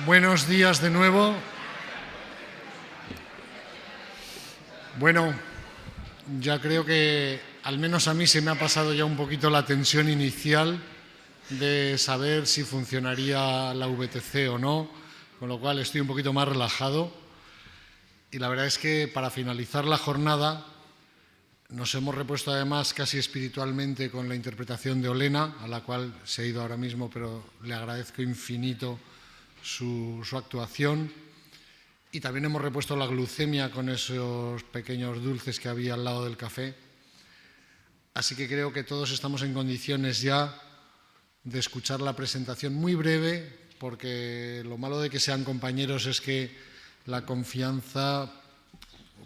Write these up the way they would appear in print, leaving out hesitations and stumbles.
Buenos días de nuevo. Bueno, ya creo que al menos a mí se me ha pasado ya un poquito la tensión inicial de saber si funcionaría la VTC o no, con lo cual estoy un poquito más relajado. Y la verdad es que para finalizar la jornada nos hemos repuesto además casi espiritualmente con la interpretación de Olena, a la cual se ha ido ahora mismo, pero le agradezco infinito su actuación. Y también hemos repuesto la glucemia con esos pequeños dulces que había al lado del café. Así que creo que todos estamos en condiciones ya de escuchar la presentación muy breve, porque lo malo de que sean compañeros es que la confianza,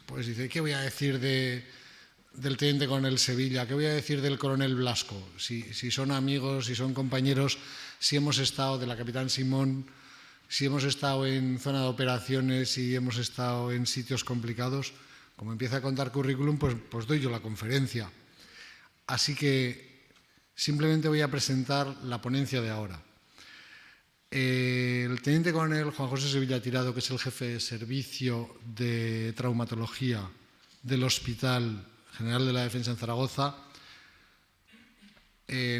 pues dice, ¿qué voy a decir del teniente coronel Sevilla? ¿Qué voy a decir del coronel Blasco? Si son amigos, si son compañeros, si hemos estado, de la capitán Simón, si hemos estado en zona de operaciones, si hemos estado en sitios complicados, como empieza a contar currículum, pues doy yo la conferencia. Así que simplemente voy a presentar la ponencia de ahora. El teniente coronel Juan José Sevilla Tirado, que es el jefe de servicio de traumatología del Hospital General de la Defensa en Zaragoza,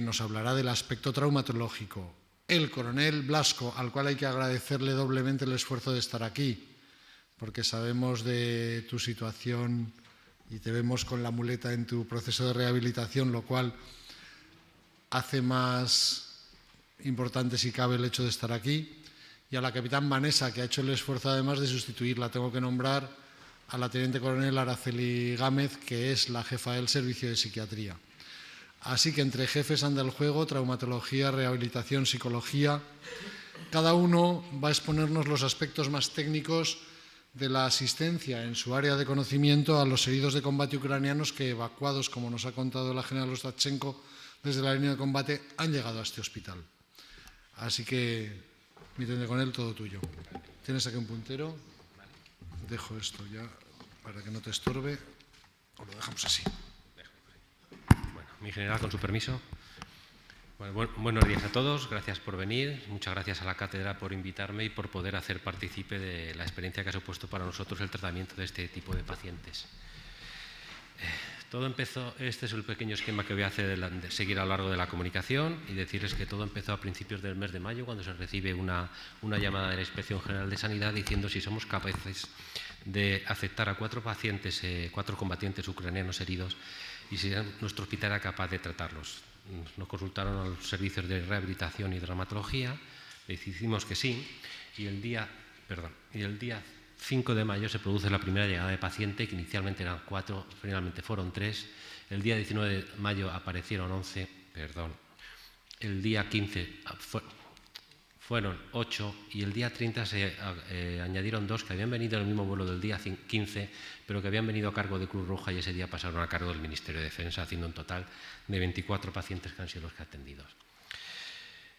nos hablará del aspecto traumatológico. El coronel Blasco, al cual hay que agradecerle doblemente el esfuerzo de estar aquí, porque sabemos de tu situación y te vemos con la muleta en tu proceso de rehabilitación, lo cual hace más importante, si cabe, el hecho de estar aquí. Y a la capitán Vanessa, que ha hecho el esfuerzo además de sustituirla. Tengo que nombrar a la teniente coronel Araceli Gámez, que es la jefa del servicio de psiquiatría. Así que entre jefes anda el juego, traumatología, rehabilitación, psicología. Cada uno va a exponernos los aspectos más técnicos de la asistencia en su área de conocimiento a los heridos de combate ucranianos que, evacuados, como nos ha contado la general Ostachenko, desde la línea de combate, han llegado a este hospital. Así que, mi teniente coronel, todo tuyo. ¿Tienes aquí un puntero? Dejo esto ya para que no te estorbe, o lo dejamos así. Mi general, con su permiso. Bueno, buenos días a todos, gracias por venir, muchas gracias a la cátedra por invitarme y por poder hacer partícipe de la experiencia que ha supuesto para nosotros el tratamiento de este tipo de pacientes. Todo empezó, este es el pequeño esquema que voy a seguir a lo largo de la comunicación y decirles que todo empezó a principios del mes de mayo, cuando se recibe una llamada de la Inspección General de Sanidad diciendo si somos capaces de aceptar a 4 pacientes, 4 combatientes ucranianos heridos, y si nuestro hospital era capaz de tratarlos. Nos consultaron a los servicios de rehabilitación y traumatología, le decimos que sí, y el día 5 de mayo se produce la primera llegada de paciente, que inicialmente eran 4, finalmente fueron 3. El día 19 de mayo aparecieron 11, el día 15 fueron 8 y el día 30 se añadieron 2 que habían venido en el mismo vuelo del día 15, pero que habían venido a cargo de Cruz Roja y ese día pasaron a cargo del Ministerio de Defensa, haciendo un total de 24 pacientes que han sido los que atendidos.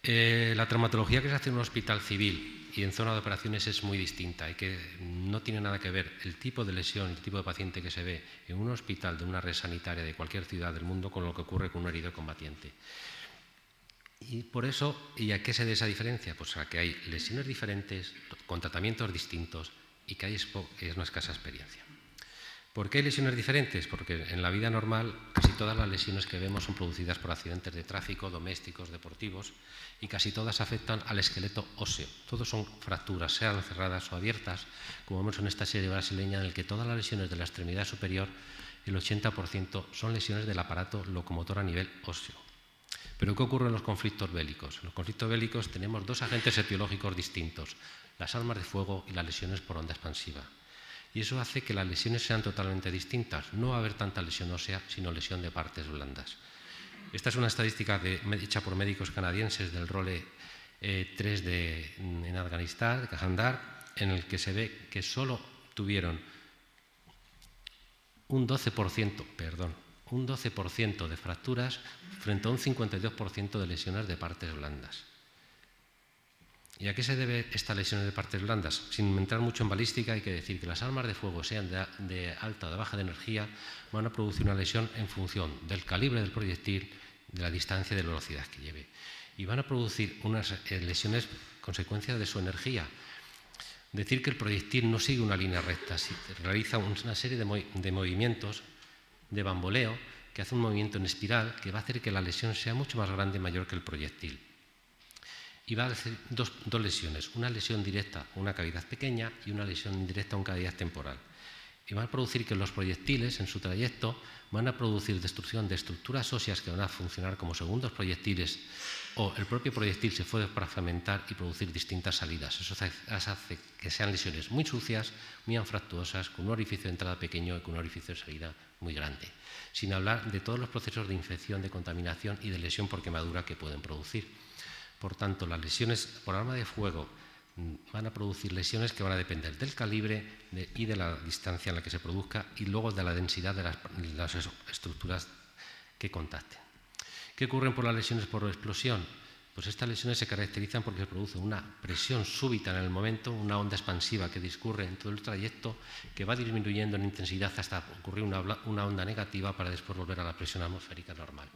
La traumatología que se hace en un hospital civil y en zona de operaciones es muy distinta y que no tiene nada que ver el tipo de lesión, el tipo de paciente que se ve en un hospital de una red sanitaria de cualquier ciudad del mundo con lo que ocurre con un herido combatiente. Y por eso, ¿y a qué se debe esa diferencia? Pues a que hay lesiones diferentes, con tratamientos distintos y que hay una escasa experiencia. ¿Por qué hay lesiones diferentes? Porque en la vida normal casi todas las lesiones que vemos son producidas por accidentes de tráfico, domésticos, deportivos, y casi todas afectan al esqueleto óseo. Todos son fracturas, sean cerradas o abiertas, como vemos en esta serie brasileña, en la que todas las lesiones de la extremidad superior, el 80% son lesiones del aparato locomotor a nivel óseo. ¿Pero qué ocurre en los conflictos bélicos? En los conflictos bélicos tenemos 2 agentes etiológicos distintos, las armas de fuego y las lesiones por onda expansiva. Y eso hace que las lesiones sean totalmente distintas. No va a haber tanta lesión ósea, sino lesión de partes blandas. Esta es una estadística hecha por médicos canadienses del ROLE 3 en Afganistán, de Kandahar, en el que se ve que solo tuvieron un 12% de fracturas frente a un 52% de lesiones de partes blandas. ¿Y a qué se debe estas lesiones de partes blandas? Sin entrar mucho en balística, hay que decir que las armas de fuego, sean de alta o de baja de energía, van a producir una lesión en función del calibre del proyectil de la distancia y de la velocidad que lleve. Y van a producir unas lesiones consecuencia de su energía. Decir que el proyectil no sigue una línea recta, realiza una serie de movimientos de bamboleo que hace un movimiento en espiral que va a hacer que la lesión sea mucho más grande y mayor que el proyectil. Y va a hacer dos lesiones, una lesión directa a una cavidad pequeña y una lesión indirecta a una cavidad temporal. Y van a producir que los proyectiles en su trayecto van a producir destrucción de estructuras óseas que van a funcionar como segundos proyectiles, o el propio proyectil se puede fragmentar y producir distintas salidas. Eso hace que sean lesiones muy sucias, muy anfractuosas, con un orificio de entrada pequeño y con un orificio de salida muy grande. Sin hablar de todos los procesos de infección, de contaminación y de lesión por quemadura que pueden producir. Por tanto, las lesiones por arma de fuego van a producir lesiones que van a depender del calibre y de la distancia en la que se produzca y luego de la densidad de las estructuras que contacten. ¿Qué ocurren por las lesiones por explosión? Pues estas lesiones se caracterizan porque se produce una presión súbita en el momento, una onda expansiva que discurre en todo el trayecto, que va disminuyendo en intensidad hasta ocurrir una onda negativa para después volver a la presión atmosférica normal.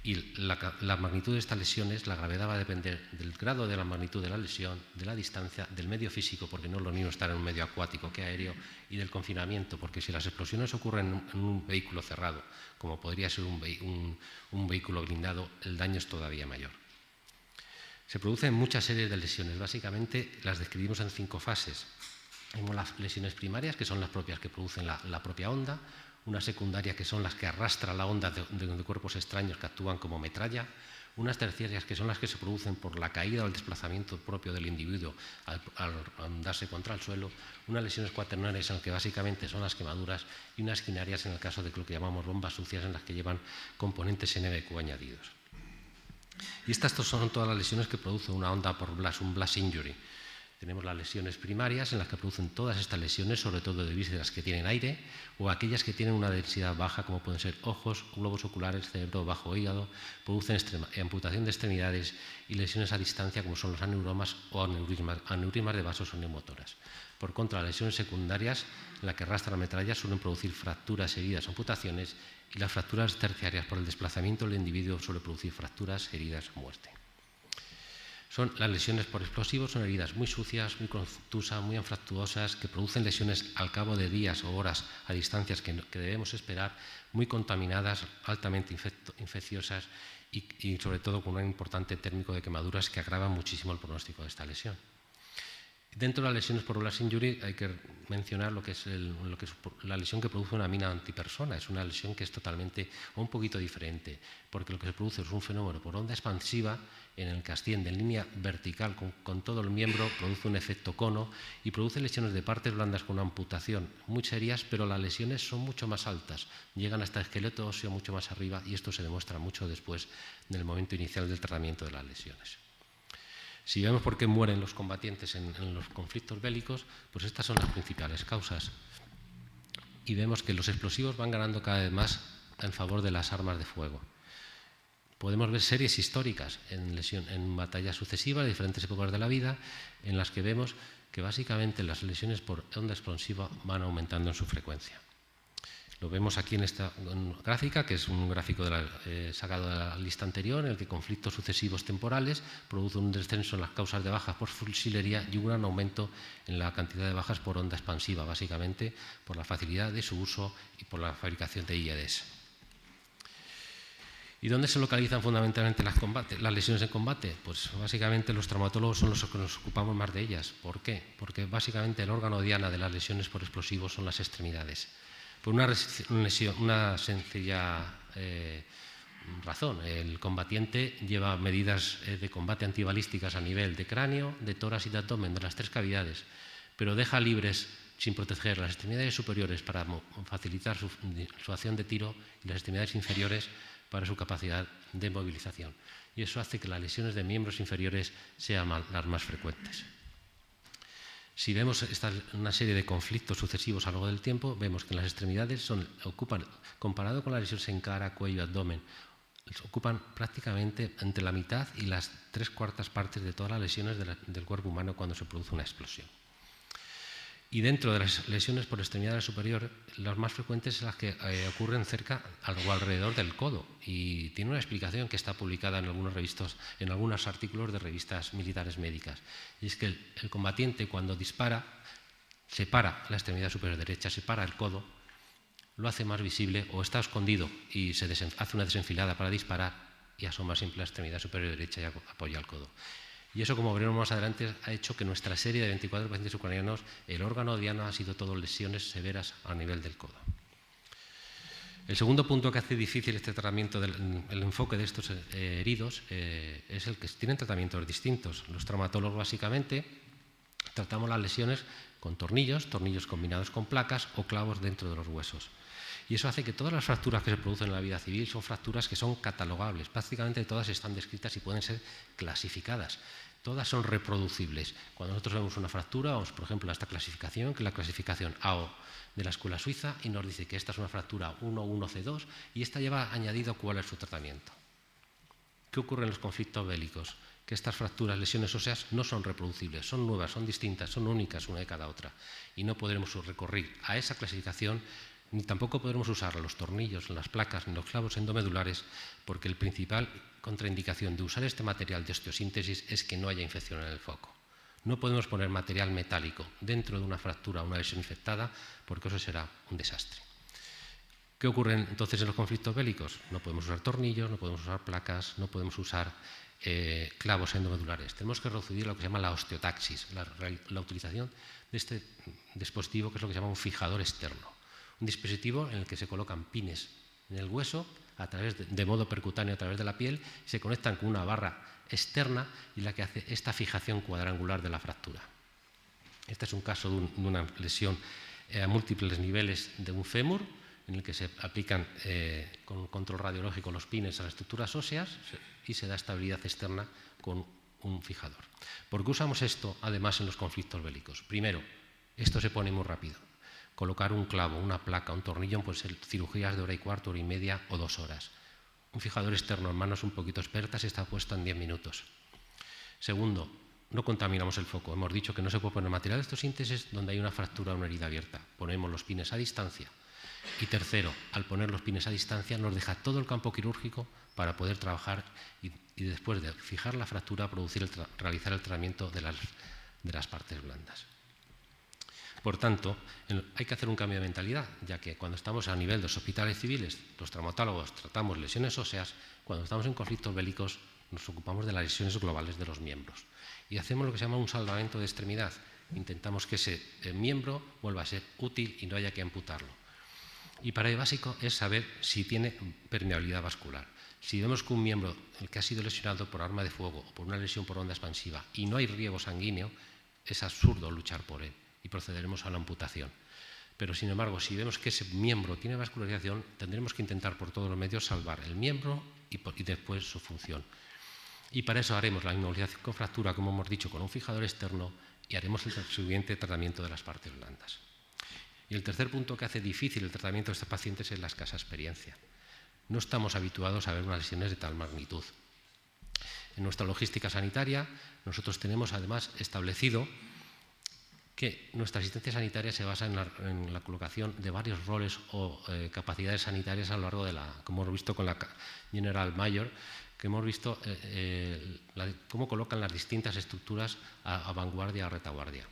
Y la magnitud de estas lesiones, la gravedad va a depender del grado de la magnitud de la lesión, de la distancia, del medio físico, porque no es lo mismo estar en un medio acuático que aéreo, y del confinamiento, porque si las explosiones ocurren en un vehículo cerrado, como podría ser un vehículo blindado, el daño es todavía mayor. Se producen muchas series de lesiones, básicamente las describimos en 5 fases. Tenemos las lesiones primarias, que son las propias que producen la propia onda, unas secundarias que son las que arrastran la onda de cuerpos extraños que actúan como metralla, unas terciarias que son las que se producen por la caída o el desplazamiento propio del individuo al andarse contra el suelo, unas lesiones cuaternarias en las que básicamente son las quemaduras y unas quinarias en el caso de lo que llamamos bombas sucias en las que llevan componentes NBQ añadidos. Y estas son todas las lesiones que producen una onda por blast, un blast injury. Tenemos las lesiones primarias en las que producen todas estas lesiones, sobre todo de vísceras que tienen aire o aquellas que tienen una densidad baja, como pueden ser ojos, globos oculares, cerebro, bajo hígado, producen amputación de extremidades y lesiones a distancia, como son los aneuromas o aneurismas de vasos o neumotoras. Por contra, las lesiones secundarias, en las que arrastra la metralla, suelen producir fracturas, heridas, amputaciones, y las fracturas terciarias por el desplazamiento del individuo suelen producir fracturas, heridas o muerte. Las lesiones por explosivos son heridas muy sucias, muy contusas, muy anfractuosas, que producen lesiones al cabo de días o horas a distancias que debemos esperar, muy contaminadas, altamente infecciosas y sobre todo con un importante térmico de quemaduras que agrava muchísimo el pronóstico de esta lesión. Dentro de las lesiones por blast injury hay que mencionar lo que es la lesión que produce una mina antipersona. Es una lesión que es totalmente o un poquito diferente, porque lo que se produce es un fenómeno por onda expansiva en el que asciende en línea vertical con todo el miembro, produce un efecto cono y produce lesiones de partes blandas con una amputación muy serias, pero las lesiones son mucho más altas, llegan hasta el esqueleto óseo mucho más arriba y esto se demuestra mucho después del momento inicial del tratamiento de las lesiones. Si vemos por qué mueren los combatientes en los conflictos bélicos, pues estas son las principales causas. Y vemos que los explosivos van ganando cada vez más en favor de las armas de fuego. Podemos ver series históricas en batallas sucesivas de diferentes épocas de la vida, en las que vemos que básicamente las lesiones por onda explosiva van aumentando en su frecuencia. Lo vemos aquí en esta gráfica, que es un gráfico sacado de la lista anterior, en el que conflictos sucesivos temporales producen un descenso en las causas de bajas por fusilería y un gran aumento en la cantidad de bajas por onda expansiva, básicamente por la facilidad de su uso y por la fabricación de IEDs. ¿Y dónde se localizan fundamentalmente las lesiones en combate? Pues básicamente los traumatólogos son los que nos ocupamos más de ellas. ¿Por qué? Porque básicamente el órgano diana de las lesiones por explosivos son las extremidades. Por una sencilla razón. El combatiente lleva medidas de combate antibalísticas a nivel de cráneo, de tórax y de abdomen, de las 3 cavidades, pero deja libres, sin proteger, las extremidades superiores para facilitar su acción de tiro y las extremidades inferiores para su capacidad de movilización. Y eso hace que las lesiones de miembros inferiores sean las más frecuentes. Si vemos una serie de conflictos sucesivos a lo largo del tiempo, vemos que las extremidades ocupan, comparado con las lesiones en cara, cuello, abdomen, ocupan prácticamente entre la mitad y las 3/4 partes de todas las lesiones del cuerpo humano cuando se produce una explosión. Y dentro de las lesiones por extremidad superior, las más frecuentes son las que ocurren cerca o alrededor del codo. Y tiene una explicación que está publicada en algunos artículos de revistas militares médicas. Y es que el combatiente, cuando dispara, separa la extremidad superior derecha, separa el codo, lo hace más visible, o está escondido y hace una desenfilada para disparar y asoma siempre la extremidad superior derecha y apoya el codo. Y eso, como veremos más adelante, ha hecho que nuestra serie de 24 pacientes ucranianos, el órgano diana ha sido todo lesiones severas a nivel del codo. El segundo punto que hace difícil este tratamiento, el enfoque de estos heridos, es el que tienen tratamientos distintos. Los traumatólogos básicamente tratamos las lesiones con tornillos combinados con placas o clavos dentro de los huesos. Y eso hace que todas las fracturas que se producen en la vida civil son fracturas que son catalogables. Prácticamente todas están descritas y pueden ser clasificadas. Todas son reproducibles. Cuando nosotros vemos una fractura, vamos, por ejemplo, a esta clasificación, que es la clasificación AO de la Escuela Suiza, y nos dice que esta es una fractura 1-1C2 y esta lleva añadido cuál es su tratamiento. ¿Qué ocurre en los conflictos bélicos? Que estas fracturas, lesiones óseas, no son reproducibles, son nuevas, son distintas, son únicas una de cada otra. Y no podremos recurrir a esa clasificación, ni tampoco podremos usar los tornillos, las placas, ni los clavos endomedulares, porque la principal contraindicación de usar este material de osteosíntesis es que no haya infección en el foco. No podemos poner material metálico dentro de una fractura o una lesión infectada, porque eso será un desastre. ¿Qué ocurre entonces en los conflictos bélicos? No podemos usar tornillos, no podemos usar placas, no podemos usar clavos endomedulares. Tenemos que reducir lo que se llama la osteotaxis, la utilización de este dispositivo, que es lo que se llama un fijador externo. Un dispositivo en el que se colocan pines en el hueso de modo percutáneo a través de la piel, y se conectan con una barra externa y la que hace esta fijación cuadrangular de la fractura. Este es un caso de una lesión a múltiples niveles de un fémur, en el que se aplican con control radiológico los pines a las estructuras óseas y se da estabilidad externa con un fijador. ¿Por qué usamos esto, además, en los conflictos bélicos? Primero, esto se pone muy rápido. Colocar un clavo, una placa, un tornillo, puede ser cirugías de 1 hora y cuarto, 1 hora y media o 2 horas. Un fijador externo en manos un poquito expertas está puesto en 10 minutos. Segundo, no contaminamos el foco. Hemos dicho que no se puede poner material de osteosíntesis donde hay una fractura o una herida abierta. Ponemos los pines a distancia. Y tercero, al poner los pines a distancia nos deja todo el campo quirúrgico para poder trabajar y después de fijar la fractura realizar el tratamiento de las partes blandas. Por tanto, hay que hacer un cambio de mentalidad, ya que cuando estamos a nivel de los hospitales civiles, los traumatólogos tratamos lesiones óseas, cuando estamos en conflictos bélicos nos ocupamos de las lesiones globales de los miembros. Y hacemos lo que se llama un salvamento de extremidad. Intentamos que ese miembro vuelva a ser útil y no haya que amputarlo. Y para ello básico es saber si tiene permeabilidad vascular. Si vemos que un miembro que ha sido lesionado por arma de fuego o por una lesión por onda expansiva y no hay riego sanguíneo, es absurdo luchar por él y procederemos a la amputación. Pero, sin embargo, si vemos que ese miembro tiene vascularización, tendremos que intentar por todos los medios salvar el miembro y después su función. Y para eso haremos la inmovilización con fractura, como hemos dicho, con un fijador externo y haremos el siguiente tratamiento de las partes blandas. Y el tercer punto que hace difícil el tratamiento de estos pacientes es la escasa experiencia. No estamos habituados a ver unas lesiones de tal magnitud. En nuestra logística sanitaria, nosotros tenemos además establecido que nuestra asistencia sanitaria se basa en la colocación de varios roles o capacidades sanitarias a lo largo como hemos visto con la General Mayor, que hemos visto cómo colocan las distintas estructuras a vanguardia, a retaguardia.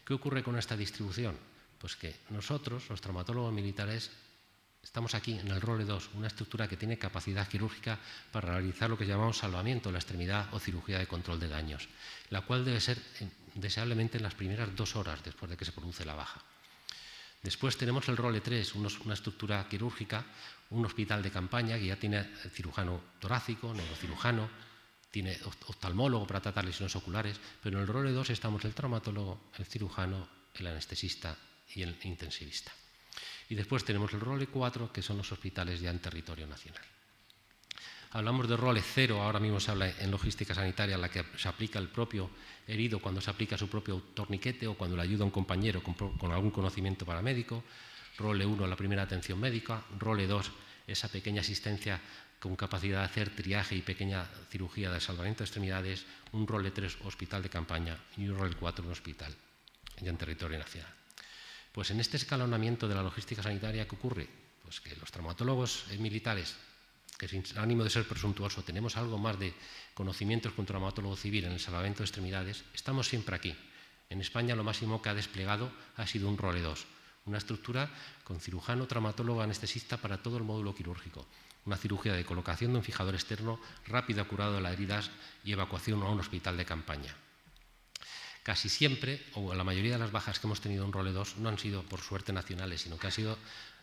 ¿Qué ocurre con esta distribución? Pues que nosotros, los traumatólogos militares, estamos aquí en el role 2, una estructura que tiene capacidad quirúrgica para realizar lo que llamamos salvamiento de la extremidad o cirugía de control de daños, la cual debe ser deseablemente en las primeras 2 horas después de que se produce la baja. Después tenemos el role 3, una estructura quirúrgica, un hospital de campaña que ya tiene cirujano torácico, neurocirujano, tiene oftalmólogo para tratar lesiones oculares, pero en el role 2 estamos el traumatólogo, el cirujano, el anestesista y el intensivista. Y después tenemos el role 4, que son los hospitales ya en territorio nacional. Hablamos de role 0, ahora mismo se habla en logística sanitaria, en la que se aplica el propio herido cuando se aplica su propio torniquete o cuando le ayuda a un compañero con algún conocimiento paramédico. Role 1, la primera atención médica. Role 2, esa pequeña asistencia con capacidad de hacer triaje y pequeña cirugía de salvamento de extremidades. Un role 3, hospital de campaña. Y un role 4, un hospital ya en territorio nacional. Pues en este escalonamiento de la logística sanitaria, ¿qué ocurre? Pues que los traumatólogos militares, que sin ánimo de ser presuntuoso, tenemos algo más de conocimientos que un traumatólogo civil en el salvamento de extremidades, estamos siempre aquí. En España lo máximo que ha desplegado ha sido un ROLE 2, una estructura con cirujano, traumatólogo, anestesista para todo el módulo quirúrgico, una cirugía de colocación de un fijador externo, rápido curado de las heridas y evacuación a un hospital de campaña. Casi siempre, o la mayoría de las bajas que hemos tenido en ROLE 2 no han sido por suerte nacionales, sino que han sido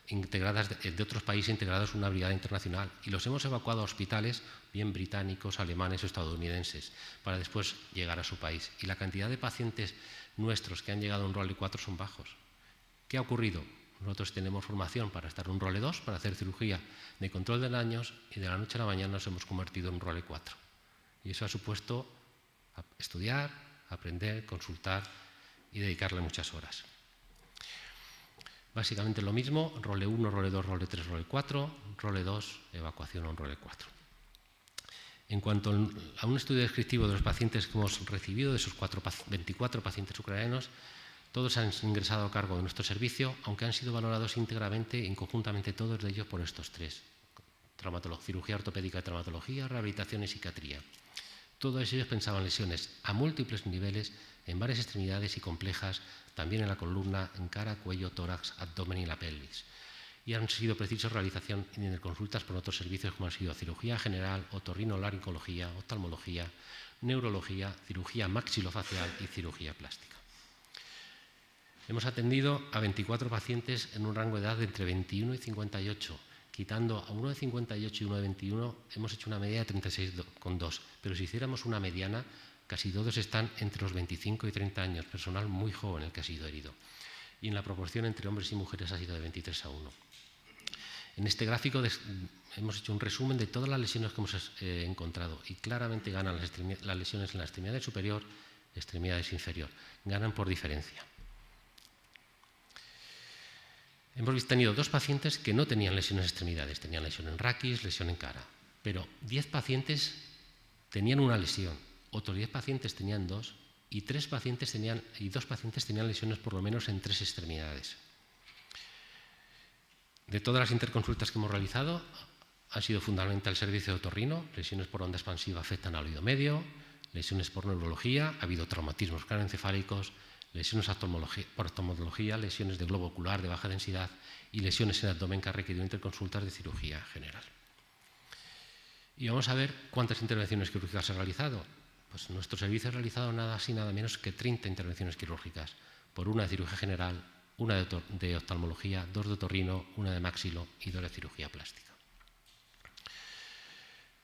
integradas de otros países integrados en una brigada internacional, y los hemos evacuado a hospitales bien británicos, alemanes o estadounidenses para después llegar a su país. Y la cantidad de pacientes nuestros que han llegado a un ROLE 4 son bajos. ¿Qué ha ocurrido? Nosotros tenemos formación para estar en un ROLE 2, para hacer cirugía de control de daños, y de la noche a la mañana nos hemos convertido en un ROLE 4. Y eso ha supuesto estudiar, aprender, consultar y dedicarle muchas horas. Básicamente lo mismo, ROLE 1, ROLE 2, ROLE 3, ROLE 4, ROLE 2, evacuación a un ROLE 4. En cuanto a un estudio descriptivo de los pacientes que hemos recibido, de esos 24 pacientes ucranianos, todos han ingresado a cargo de nuestro servicio, aunque han sido valorados íntegramente y conjuntamente todos de ellos por estos tres: cirugía ortopédica y traumatología, rehabilitación y psiquiatría. Todos ellos pensaban lesiones a múltiples niveles, en varias extremidades y complejas, también en la columna, en cara, cuello, tórax, abdomen y la pelvis. Y han sido precisas realización de consultas por otros servicios como han sido cirugía general, otorrinolaringología, oftalmología, neurología, cirugía maxilofacial y cirugía plástica. Hemos atendido a 24 pacientes en un rango de edad de entre 21 y 58. Quitando a uno de 58 y uno de 21, hemos hecho una media de 36,2. Pero si hiciéramos una mediana, casi todos están entre los 25 y 30 años, personal muy joven el que ha sido herido. Y en la proporción entre hombres y mujeres ha sido de 23:1. En este gráfico hemos hecho un resumen de todas las lesiones que hemos encontrado, y claramente ganan las lesiones en la extremidad superior y extremidades inferior. Ganan por diferencia. Hemos tenido 2 pacientes que no tenían lesiones en extremidades, tenían lesión en raquis, lesión en cara, pero 10 pacientes tenían una lesión, otros 10 pacientes tenían 2 y 2 pacientes tenían lesiones por lo menos en 3 extremidades. De todas las interconsultas que hemos realizado, ha sido fundamental el servicio de otorrino, lesiones por onda expansiva afectan al oído medio, lesiones por neurología, ha habido traumatismos craneoencefálicos, lesiones por oftalmología, lesiones de globo ocular de baja densidad y lesiones en abdomen que han requerido interconsultas de cirugía general. Y vamos a ver cuántas intervenciones quirúrgicas se han realizado. Pues nuestro servicio ha realizado nada más y nada menos que 30 intervenciones quirúrgicas, por una de cirugía general, una de oftalmología, 2 de otorrino, una de maxilo y 2 de cirugía plástica.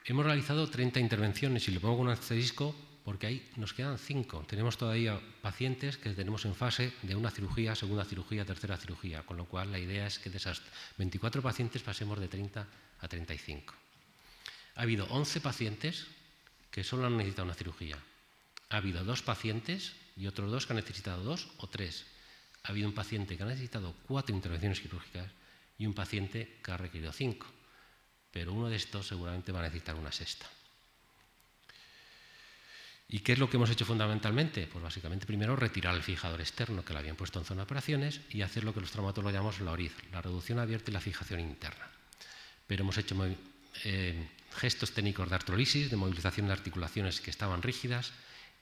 Hemos realizado 30 intervenciones, y le pongo un asterisco porque ahí nos quedan 5. Tenemos todavía pacientes que tenemos en fase de una cirugía, segunda cirugía, tercera cirugía, con lo cual la idea es que de esas 24 pacientes pasemos de 30 a 35. Ha habido 11 pacientes que solo han necesitado una cirugía. Ha habido 2 pacientes y otros 2 que han necesitado 2 o 3. Ha habido un paciente que ha necesitado 4 intervenciones quirúrgicas y un paciente que ha requerido 5. Pero uno de estos seguramente va a necesitar una sexta. ¿Y qué es lo que hemos hecho fundamentalmente? Pues básicamente primero retirar el fijador externo que le habían puesto en zona de operaciones y hacer lo que los traumatólogos llamamos la ORIZ, la reducción abierta y la fijación interna. Pero hemos hecho gestos técnicos de artrolisis, de movilización de articulaciones que estaban rígidas,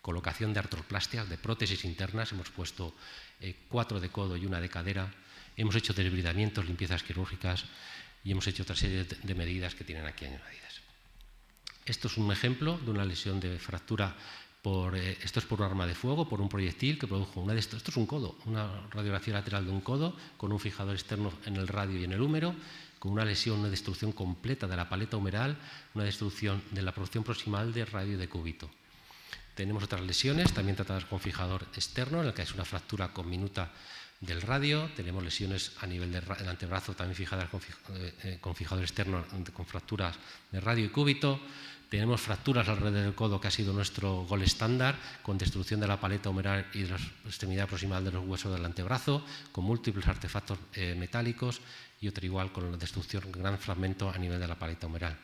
colocación de artroplastias, de prótesis internas, hemos puesto 4 de codo y 1 de cadera, hemos hecho desbridamientos, limpiezas quirúrgicas y hemos hecho otra serie de medidas que tienen aquí añadidas. Esto es un ejemplo de una lesión de fractura esto es por un arma de fuego, por un proyectil que produjo una de estos. Esto es un codo, una radiografía lateral de un codo con un fijador externo en el radio y en el húmero, con una lesión, una destrucción completa de la paleta humeral, una destrucción de la porción proximal del radio de cúbito. Tenemos otras lesiones, también tratadas con fijador externo, en el que es una fractura conminuta del radio. Tenemos lesiones a nivel del antebrazo, también fijadas con fijador externo, con fracturas de radio y cúbito. Tenemos fracturas alrededor del codo, que ha sido nuestro gol estándar, con destrucción de la paleta humeral y de la extremidad proximal de los huesos del antebrazo, con múltiples artefactos metálicos, y otra igual con la destrucción, gran fragmento a nivel de la paleta humeral.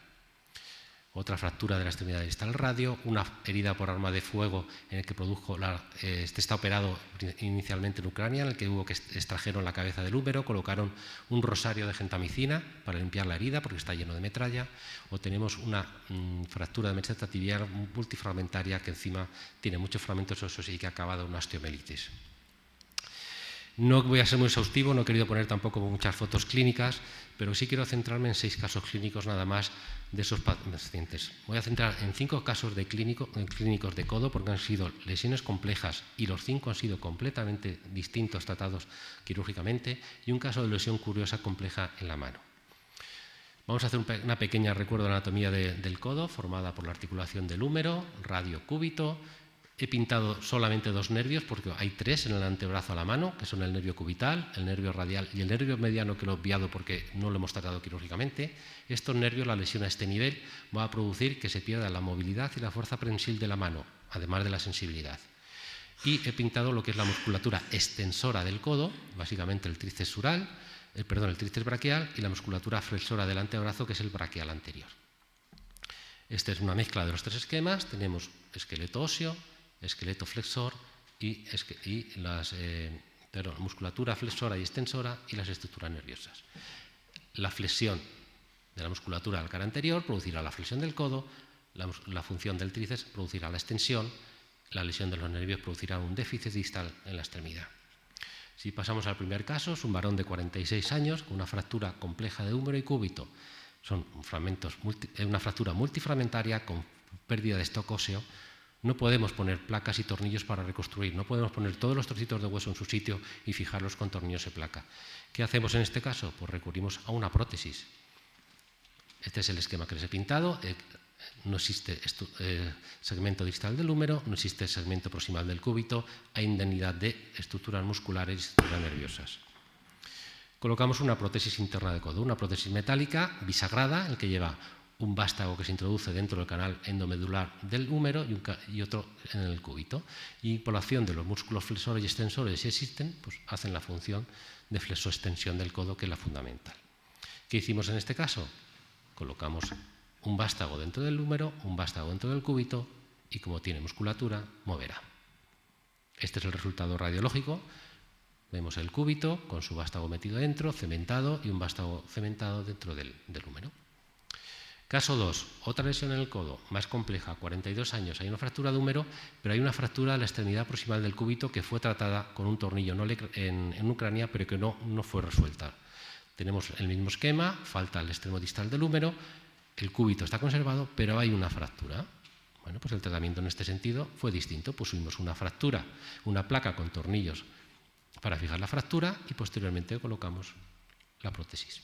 otra fractura de la extremidad distal radio, una herida por arma de fuego en el que produjo, este está operado inicialmente en Ucrania, en el que hubo que extrajeron la cabeza del húmero, colocaron un rosario de gentamicina para limpiar la herida porque está lleno de metralla, o tenemos una fractura de meseta tibial multifragmentaria que encima tiene muchos fragmentos óseos y que ha acabado en una osteomielitis. No voy a ser muy exhaustivo, no he querido poner tampoco muchas fotos clínicas, pero sí quiero centrarme en 6 casos clínicos nada más de esos pacientes. Voy a centrar en 5 casos clínicos de codo porque han sido lesiones complejas y los 5 han sido completamente distintos tratados quirúrgicamente y un caso de lesión curiosa compleja en la mano. Vamos a hacer una pequeña recuerdo de la anatomía del codo formada por la articulación del húmero, radio cúbito. He pintado solamente 2 nervios porque hay 3 en el antebrazo a la mano, que son el nervio cubital, el nervio radial y el nervio mediano que lo he obviado porque no lo hemos tratado quirúrgicamente. Estos nervios, la lesión a este nivel, va a producir que se pierda la movilidad y la fuerza prensil de la mano, además de la sensibilidad. Y he pintado lo que es la musculatura extensora del codo, básicamente el tríceps sural, el tríceps braquial y la musculatura flexora del antebrazo, que es el braquial anterior. Esta es una mezcla de los 3 esquemas. Tenemos esqueleto óseo, esqueleto flexor y musculatura flexora y extensora y las estructuras nerviosas. La flexión de la musculatura del cara anterior producirá la flexión del codo, la función del tríceps producirá la extensión, la lesión de los nervios producirá un déficit distal en la extremidad. Si pasamos al primer caso, es un varón de 46 años con una fractura compleja de húmero y cúbito. Son una fractura multifragmentaria con pérdida de stock óseo. No podemos poner placas y tornillos para reconstruir, no podemos poner todos los trocitos de hueso en su sitio y fijarlos con tornillos y placa. ¿Qué hacemos en este caso? Pues recurrimos a una prótesis. Este es el esquema que les he pintado. No existe segmento distal del húmero, no existe segmento proximal del cúbito, hay indemnidad de estructuras musculares y estructuras nerviosas. Colocamos una prótesis interna de codo, una prótesis metálica bisagrada, en el que lleva un vástago que se introduce dentro del canal endomedular del húmero y otro en el cúbito. Y por la acción de los músculos flexores y extensores, si existen, pues hacen la función de flexoextensión del codo, que es la fundamental. ¿Qué hicimos en este caso? Colocamos un vástago dentro del húmero, un vástago dentro del cúbito y, como tiene musculatura, moverá. Este es el resultado radiológico. Vemos el cúbito con su vástago metido dentro, cementado, y un vástago cementado dentro del húmero. Caso 2, otra lesión en el codo, más compleja, 42 años. Hay una fractura de húmero, pero hay una fractura de la extremidad proximal del cúbito que fue tratada con un tornillo en Ucrania, pero que no fue resuelta. Tenemos el mismo esquema, falta el extremo distal del húmero, el cúbito está conservado, pero hay una fractura. Bueno, pues el tratamiento en este sentido fue distinto. Pusimos una fractura, una placa con tornillos para fijar la fractura y posteriormente colocamos la prótesis.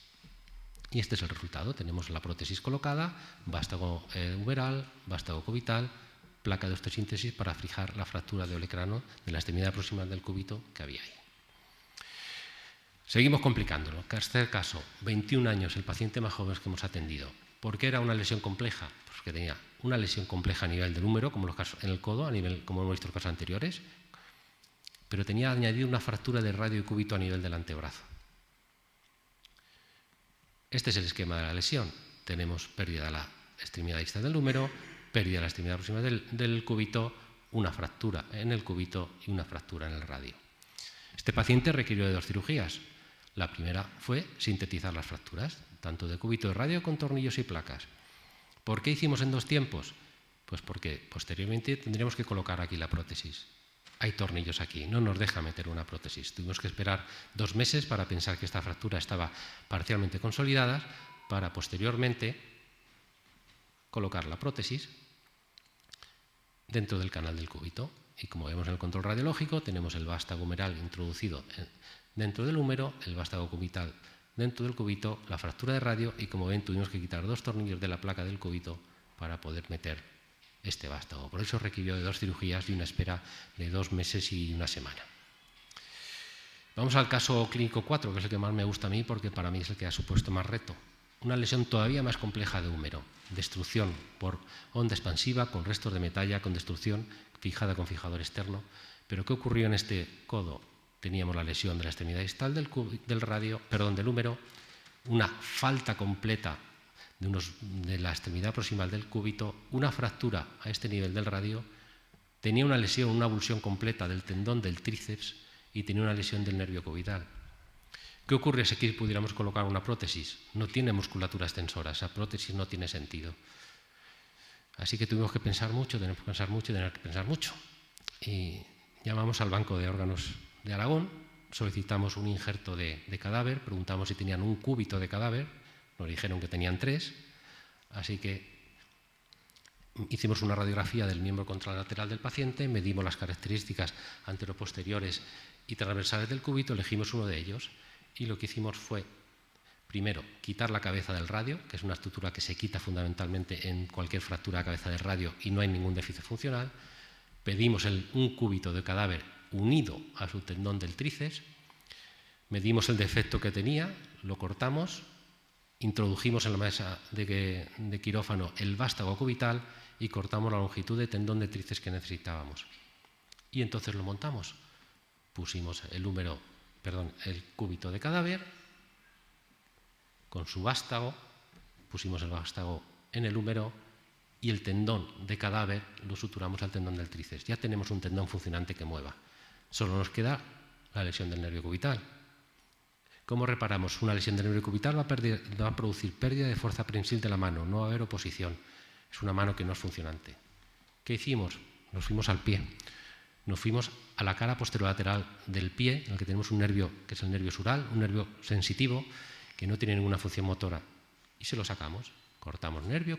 Y este es el resultado. Tenemos la prótesis colocada, vástago humeral, vástago cubital, placa de osteosíntesis para fijar la fractura de olecrano de la extremidad proximal del cúbito que había ahí. Seguimos complicándolo. Tercer caso, 21 años, el paciente más joven que hemos atendido. ¿Por qué era una lesión compleja? Pues que tenía una lesión compleja a nivel del húmero, como los casos en el codo, como en nuestros casos anteriores, pero tenía añadido una fractura de radio y cúbito a nivel del antebrazo. Este es el esquema de la lesión. Tenemos pérdida de la extremidad distal del húmero, pérdida de la extremidad próxima del cúbito, una fractura en el cúbito y una fractura en el radio. Este paciente requirió de 2 cirugías. La primera fue sintetizar las fracturas, tanto de cúbito de radio con tornillos y placas. ¿Por qué hicimos en 2 tiempos? Pues porque posteriormente tendríamos que colocar aquí la prótesis. Hay tornillos aquí, no nos deja meter una prótesis. Tuvimos que esperar 2 meses para pensar que esta fractura estaba parcialmente consolidada, para posteriormente colocar la prótesis dentro del canal del cúbito. Y como vemos en el control radiológico, tenemos el vástago humeral introducido dentro del húmero, el vástago cubital dentro del cúbito, la fractura de radio, y como ven tuvimos que quitar 2 tornillos de la placa del cúbito para poder meter este vástago. Por eso requirió de 2 cirugías y una espera de 2 meses y una semana. Vamos al caso clínico 4, que es el que más me gusta a mí porque para mí es el que ha supuesto más reto. Una lesión todavía más compleja de húmero, destrucción por onda expansiva con restos de metalla, con destrucción fijada con fijador externo. Pero ¿qué ocurrió en este codo? Teníamos la lesión de la extremidad distal del húmero, una falta completa de la extremidad proximal del cúbito, una fractura a este nivel del radio, tenía una lesión, una avulsión completa del tendón del tríceps y tenía una lesión del nervio cubital. ¿Qué ocurre si aquí pudiéramos colocar una prótesis? No tiene musculatura extensora, esa prótesis no tiene sentido. Así que tuvimos que pensar mucho, tener que pensar mucho y tener que pensar mucho. Y llamamos al Banco de Órganos de Aragón, solicitamos un injerto de cadáver, preguntamos si tenían un cúbito de cadáver, nos dijeron que tenían 3, así que hicimos una radiografía del miembro contralateral del paciente, medimos las características anteroposteriores y transversales del cúbito, elegimos uno de ellos y lo que hicimos fue, primero, quitar la cabeza del radio, que es una estructura que se quita fundamentalmente en cualquier fractura de cabeza del radio y no hay ningún déficit funcional. Pedimos un cúbito de cadáver unido a su tendón del tríceps, medimos el defecto que tenía, lo cortamos, introdujimos en la mesa de quirófano el vástago cubital y cortamos la longitud de tendón de tríceps que necesitábamos. Y entonces lo montamos. Pusimos el cúbito de cadáver con su vástago, pusimos el vástago en el húmero y el tendón de cadáver lo suturamos al tendón del tríceps. Ya tenemos un tendón funcionante que mueva. Solo nos queda la lesión del nervio cubital. ¿Cómo reparamos? Una lesión del nervio cubital va a producir pérdida de fuerza prensil de la mano, no va a haber oposición. Es una mano que no es funcionante. ¿Qué hicimos? Nos fuimos al pie. Nos fuimos a la cara posterolateral del pie, en el que tenemos un nervio que es el nervio sural, un nervio sensitivo, que no tiene ninguna función motora, y se lo sacamos. Cortamos nervio,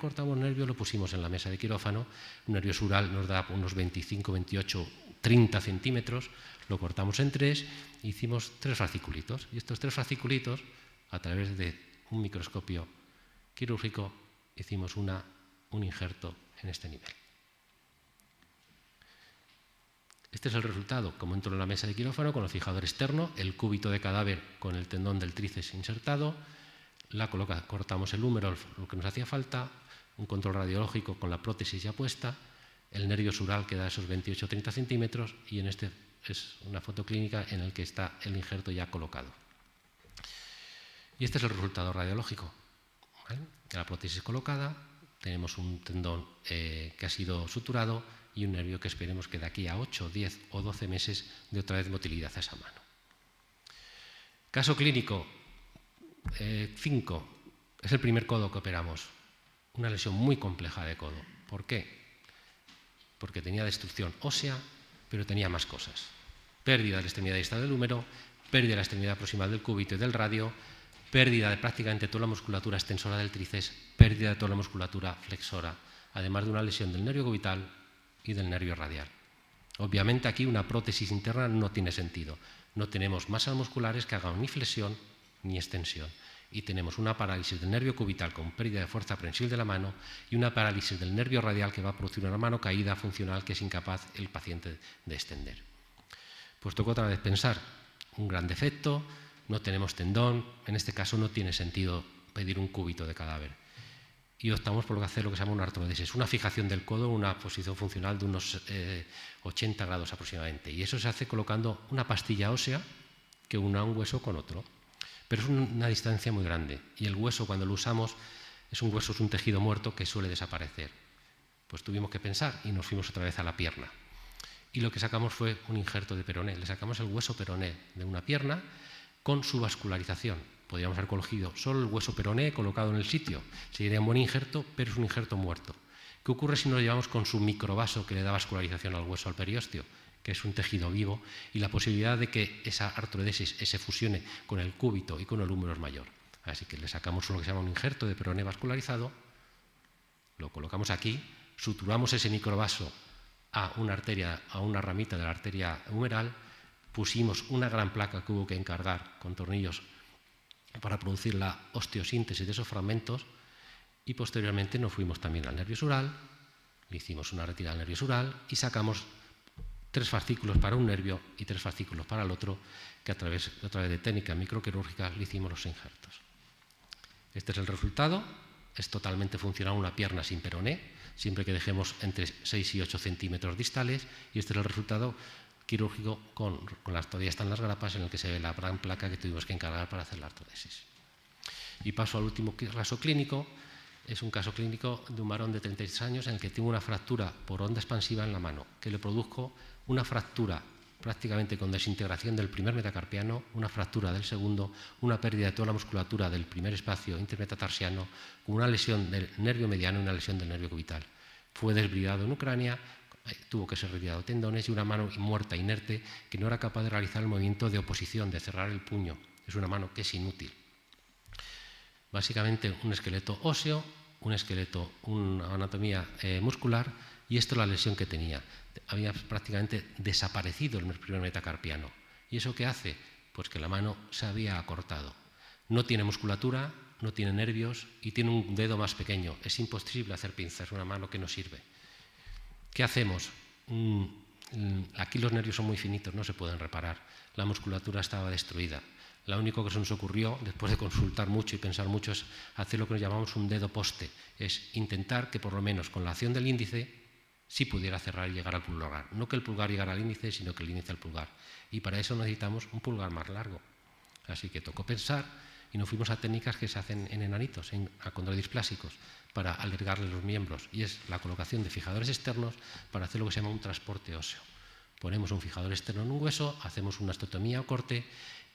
lo pusimos en la mesa de quirófano, un nervio sural nos da unos 25, 28, 30 centímetros, lo cortamos en 3, hicimos 3 fasciculitos, y estos 3 fasciculitos, a través de un microscopio quirúrgico, hicimos un injerto en este nivel. Este es el resultado, como entro en la mesa de quirófano, con el fijador externo, el cúbito de cadáver con el tendón del tríceps insertado, cortamos el húmero, lo que nos hacía falta, un control radiológico con la prótesis ya puesta, el nervio sural que da esos 28-30 centímetros y en este es una foto clínica en la que está el injerto ya colocado. Y este es el resultado radiológico. ¿Vale? La prótesis colocada, tenemos un tendón que ha sido suturado y un nervio que esperemos que de aquí a 8, 10 o 12 meses de otra vez motilidad a esa mano. Caso clínico 5. Es el primer codo que operamos. Una lesión muy compleja de codo. ¿Por qué? Porque tenía destrucción ósea, pero tenía más cosas. Pérdida de la extremidad distal del húmero, pérdida de la extremidad proximal del cúbito y del radio, pérdida de prácticamente toda la musculatura extensora del tríceps, pérdida de toda la musculatura flexora, además de una lesión del nervio cubital y del nervio radial. Obviamente aquí una prótesis interna no tiene sentido. No tenemos masas musculares que hagan ni flexión ni extensión. Y tenemos una parálisis del nervio cubital con pérdida de fuerza prensil de la mano y una parálisis del nervio radial que va a producir una mano caída funcional que es incapaz el paciente de extender. Pues toca otra vez pensar, un gran defecto, no tenemos tendón, en este caso no tiene sentido pedir un cúbito de cadáver. Y optamos por hacer lo que se llama una artrodesis, una fijación del codo en una posición funcional de unos 80 grados aproximadamente. Y eso se hace colocando una pastilla ósea que una un hueso con otro. Pero es una distancia muy grande y el hueso cuando lo usamos es un tejido muerto que suele desaparecer. Pues tuvimos que pensar y nos fuimos otra vez a la pierna. Y lo que sacamos fue un injerto de peroné. Le sacamos el hueso peroné de una pierna con su vascularización. Podríamos haber cogido solo el hueso peroné colocado en el sitio. Sería un buen injerto, pero es un injerto muerto. ¿Qué ocurre si nos lo llevamos con su microvaso que le da vascularización al hueso, al periósteo, que es un tejido vivo, y la posibilidad de que esa artrodesis se fusione con el cúbito y con el húmero es mayor? Así que le sacamos lo que se llama un injerto de peroné vascularizado, lo colocamos aquí, suturamos ese microvaso a una arteria, a una ramita de la arteria humeral, pusimos una gran placa que hubo que encargar con tornillos para producir la osteosíntesis de esos fragmentos y posteriormente nos fuimos también al nervio sural, le hicimos una retirada del nervio sural y sacamos 3 fascículos para un nervio y 3 fascículos para el otro, que a través de técnicas microquirúrgicas le hicimos los injertos. Este es el resultado, es totalmente funcional una pierna sin peroné, siempre que dejemos entre 6 y 8 centímetros distales, y este es el resultado quirúrgico con las todavía están las grapas en el que se ve la gran placa que tuvimos que encargar para hacer la artrodesis. Y paso al último caso clínico, Es un caso clínico de un varón de 36 años en el que tuvo una fractura por onda expansiva en la mano, que le produjo una fractura prácticamente con desintegración del primer metacarpiano, una fractura del segundo, una pérdida de toda la musculatura del primer espacio intermetatarsiano, con una lesión del nervio mediano y una lesión del nervio cubital. Fue desbridado en Ucrania, tuvo que ser retirado tendones y una mano muerta, inerte, que no era capaz de realizar el movimiento de oposición, de cerrar el puño. Es una mano que es inútil. Básicamente un esqueleto óseo, un esqueleto, una anatomía muscular, y esto es la lesión que tenía. Había prácticamente desaparecido el primer metacarpiano. ¿Y eso qué hace? Pues que la mano se había acortado. No tiene musculatura, no tiene nervios y tiene un dedo más pequeño. Es imposible hacer pinzas, una mano que no sirve. ¿Qué hacemos? Aquí los nervios son muy finitos, no se pueden reparar. La musculatura estaba destruida. Lo único que se nos ocurrió, después de consultar mucho y pensar mucho, es hacer lo que nos llamamos un dedo poste. Es intentar que por lo menos con la acción del índice sí pudiera cerrar y llegar al pulgar. No que el pulgar llegara al índice, sino que el índice al pulgar. Y para eso necesitamos un pulgar más largo. Así que tocó pensar y nos fuimos a técnicas que se hacen en enanitos, en acondrodisplásicos, para alargarle los miembros. Y es la colocación de fijadores externos para hacer lo que se llama un transporte óseo. Ponemos un fijador externo en un hueso, hacemos una osteotomía o corte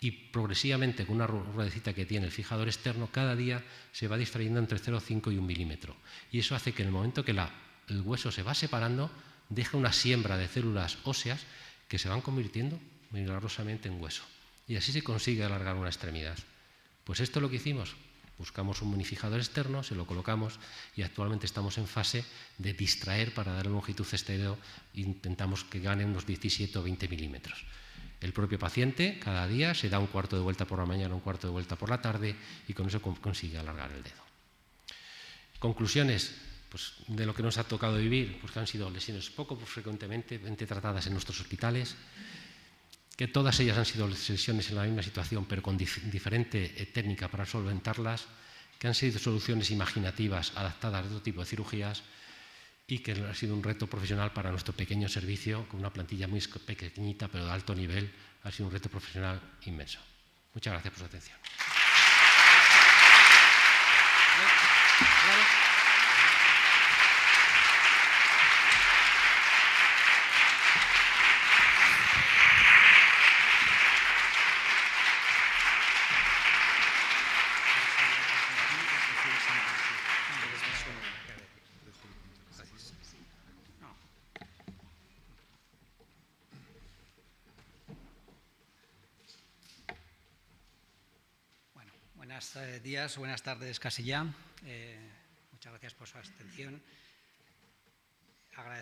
y progresivamente con una ruedecita que tiene el fijador externo cada día se va distrayendo entre 0,5 y 1 milímetro. Y eso hace que en el momento que el hueso se va separando, deja una siembra de células óseas que se van convirtiendo milagrosamente en hueso. Y así se consigue alargar una extremidad. Pues esto es lo que hicimos. Buscamos un minifijador externo, se lo colocamos y actualmente estamos en fase de distraer para dar longitud estéreo e intentamos que gane unos 17 o 20 milímetros. El propio paciente cada día se da un cuarto de vuelta por la mañana, un cuarto de vuelta por la tarde y con eso consigue alargar el dedo. Conclusiones pues, de lo que nos ha tocado vivir, pues que han sido lesiones poco frecuentemente tratadas en nuestros hospitales, que todas ellas han sido lesiones en la misma situación, pero con diferente técnica para solventarlas, que han sido soluciones imaginativas adaptadas a otro tipo de cirugías y que ha sido un reto profesional para nuestro pequeño servicio, con una plantilla muy pequeñita, pero de alto nivel, ha sido un reto profesional inmenso. Muchas gracias por su atención. Buenos días, buenas tardes casi ya. Muchas gracias por su atención.